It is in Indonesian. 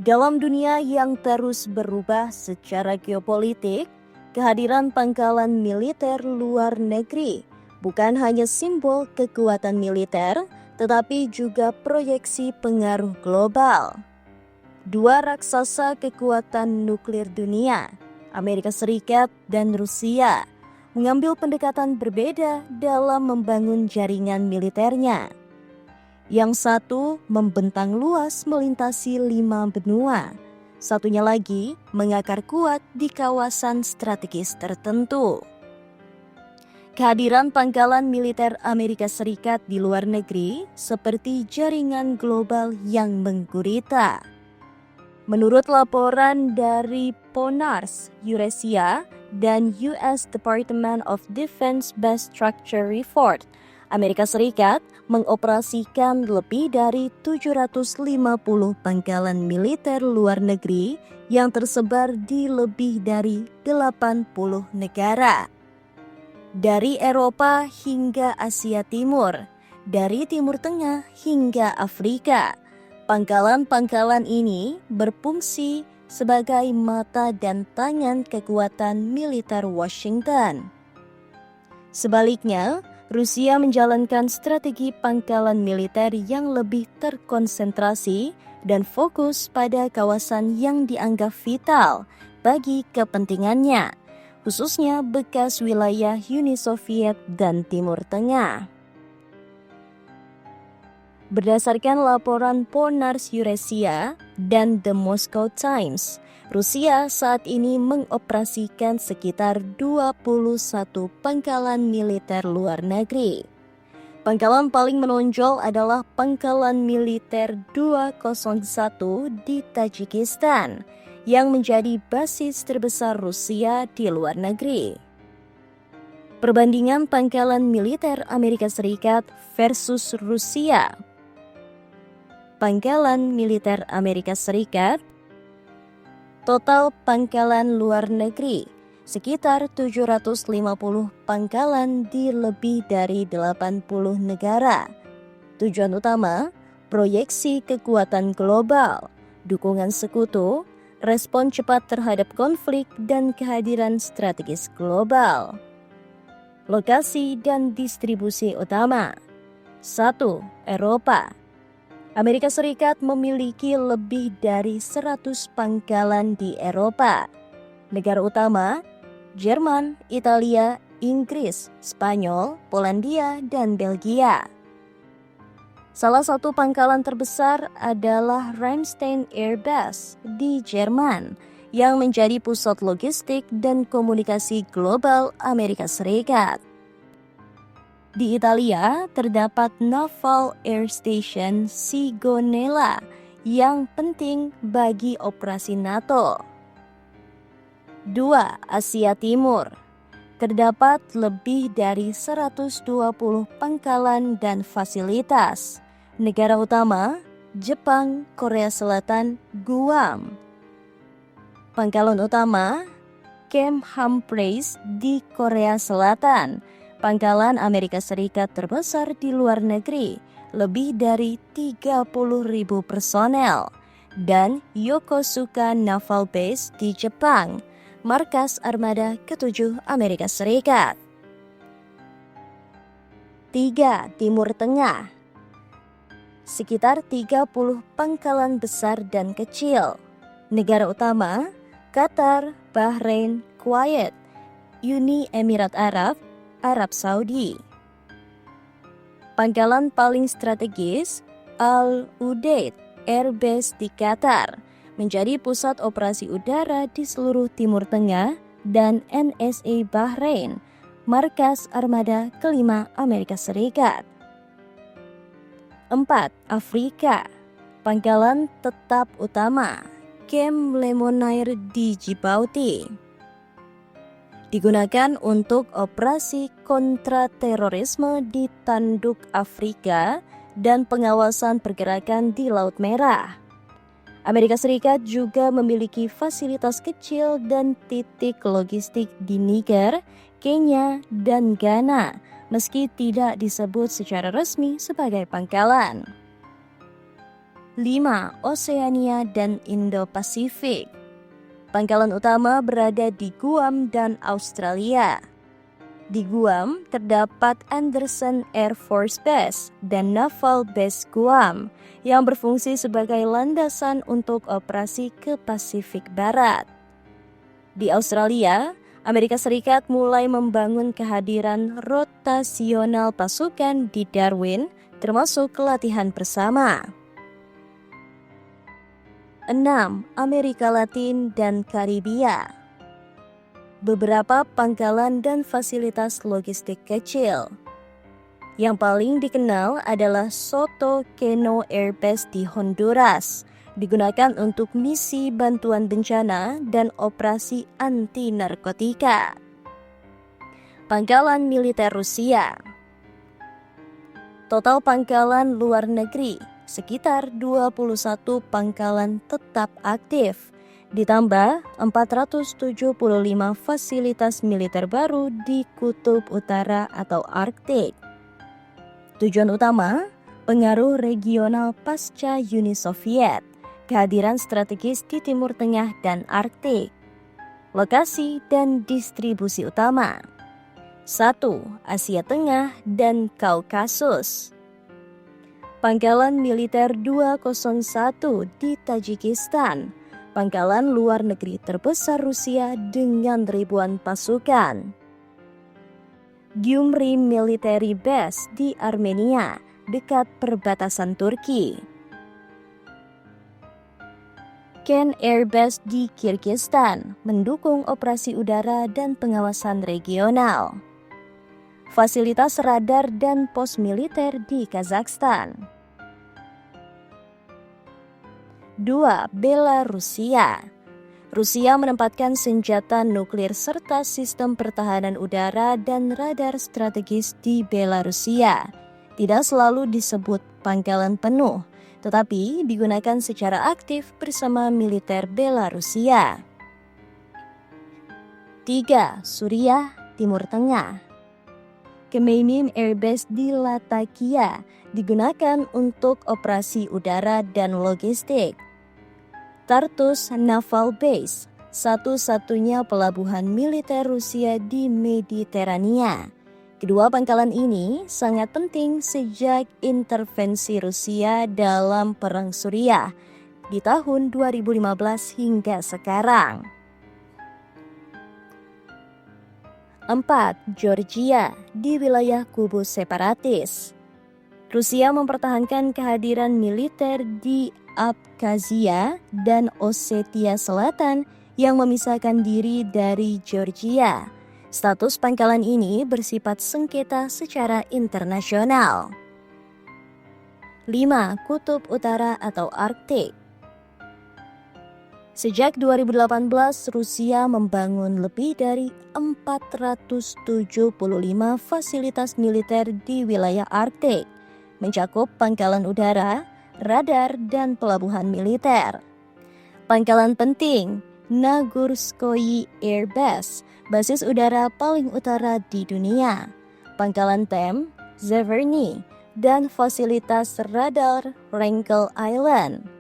Dalam dunia yang terus berubah secara geopolitik, kehadiran pangkalan militer luar negeri bukan hanya simbol kekuatan militer, tetapi juga proyeksi pengaruh global. Dua raksasa kekuatan nuklir dunia, Amerika Serikat dan Rusia, mengambil pendekatan berbeda dalam membangun jaringan militernya. Yang satu membentang luas melintasi 5 benua, satunya lagi mengakar kuat di kawasan strategis tertentu. Kehadiran pangkalan militer Amerika Serikat di luar negeri seperti jaringan global yang menggurita. Menurut laporan dari PONARS Eurasia dan US Department of Defense Base Structure Report, Amerika Serikat mengoperasikan lebih dari 750 pangkalan militer luar negeri yang tersebar di lebih dari 80 negara. Dari Eropa hingga Asia Timur, dari Timur Tengah hingga Afrika, pangkalan-pangkalan ini berfungsi sebagai mata dan tangan kekuatan militer Washington. Sebaliknya, Rusia menjalankan strategi pangkalan militer yang lebih terkonsentrasi dan fokus pada kawasan yang dianggap vital bagi kepentingannya, khususnya bekas wilayah Uni Soviet dan Timur Tengah. Berdasarkan laporan PONARS Eurasia dan The Moscow Times, Rusia saat ini mengoperasikan sekitar 21 pangkalan militer luar negeri. Pangkalan paling menonjol adalah Pangkalan Militer 201 di Tajikistan, yang menjadi basis terbesar Rusia di luar negeri. Perbandingan pangkalan militer Amerika Serikat versus Rusia. Pangkalan militer Amerika Serikat, total pangkalan luar negeri sekitar 750 pangkalan di lebih dari 80 negara. Tujuan utama, proyeksi kekuatan global, dukungan sekutu, respon cepat terhadap konflik dan kehadiran strategis global. Lokasi dan distribusi utama. 1. Eropa. Amerika Serikat memiliki lebih dari 100 pangkalan di Eropa. Negara utama, Jerman, Italia, Inggris, Spanyol, Polandia, dan Belgia. Salah satu pangkalan terbesar adalah Ramstein Air Base di Jerman, yang menjadi pusat logistik dan komunikasi global Amerika Serikat. Di Italia, terdapat Naval Air Station Sigonella yang penting bagi operasi NATO. 2. Asia Timur. Terdapat lebih dari 120 pangkalan dan fasilitas. Negara utama, Jepang, Korea Selatan, Guam. Pangkalan utama, Camp Humphreys di Korea Selatan. Pangkalan Amerika Serikat terbesar di luar negeri, lebih dari 30.000 personel. Dan Yokosuka Naval Base di Jepang, markas armada ke-7 Amerika Serikat. 3. Timur Tengah. Sekitar 30 pangkalan besar dan kecil. Negara utama, Qatar, Bahrain, Kuwait, Uni Emirat Arab, Arab Saudi. Pangkalan paling strategis, Al Udeid Air Base di Qatar, menjadi pusat operasi udara di seluruh Timur Tengah, dan NSA Bahrain, markas armada ke-5 Amerika Serikat. 4. Afrika. Pangkalan tetap utama, Camp Lemonnier di Djibouti. Digunakan untuk operasi kontraterorisme di Tanduk Afrika dan pengawasan pergerakan di Laut Merah. Amerika Serikat juga memiliki fasilitas kecil dan titik logistik di Niger, Kenya, dan Ghana, meski tidak disebut secara resmi sebagai pangkalan. 5. Oseania dan Indo-Pasifik. Pangkalan utama berada di Guam dan Australia. Di Guam terdapat Andersen Air Force Base dan Naval Base Guam yang berfungsi sebagai landasan untuk operasi ke Pasifik Barat. Di Australia, Amerika Serikat mulai membangun kehadiran rotasional pasukan di Darwin, termasuk latihan bersama. 6. Amerika Latin dan Karibia. Beberapa pangkalan dan fasilitas logistik kecil. Yang paling dikenal adalah Soto Cano Air Base di Honduras, digunakan untuk misi bantuan bencana dan operasi anti narkotika. Pangkalan militer Rusia. Total pangkalan luar negeri sekitar 21 pangkalan tetap aktif, ditambah 475 fasilitas militer baru di Kutub Utara atau Arktik. Tujuan utama, pengaruh regional pasca Uni Soviet, kehadiran strategis di Timur Tengah dan Arktik. Lokasi dan distribusi utama. 1. Asia Tengah dan Kaukasus. Pangkalan militer 201 di Tajikistan, pangkalan luar negeri terbesar Rusia dengan ribuan pasukan. Gyumri Military Base di Armenia, dekat perbatasan Turki. Ken Air Base di Kirgistan, mendukung operasi udara dan pengawasan regional. Fasilitas radar dan pos militer di Kazakhstan. 2. Belarusia. Rusia menempatkan senjata nuklir serta sistem pertahanan udara dan radar strategis di Belarusia. Tidak selalu disebut pangkalan penuh, tetapi digunakan secara aktif bersama militer Belarusia. 3. Suriah, Timur Tengah. Khmeimim Airbase di Latakia digunakan untuk operasi udara dan logistik. Tartus Naval Base, satu-satunya pelabuhan militer Rusia di Mediterania. Kedua pangkalan ini sangat penting sejak intervensi Rusia dalam Perang Suriah di tahun 2015 hingga sekarang. 4. Georgia di wilayah kubu separatis. Rusia mempertahankan kehadiran militer di Abkhazia dan Ossetia Selatan yang memisahkan diri dari Georgia. Status pangkalan ini bersifat sengketa secara internasional. 5. Kutub Utara atau Arktik. Sejak 2018, Rusia membangun lebih dari 475 fasilitas militer di wilayah Arktik, mencakup pangkalan udara, radar, dan pelabuhan militer. Pangkalan penting, Nagurskoye Air Base, basis udara paling utara di dunia. Pangkalan TEM, Zvereny, dan fasilitas radar Wrangel Island.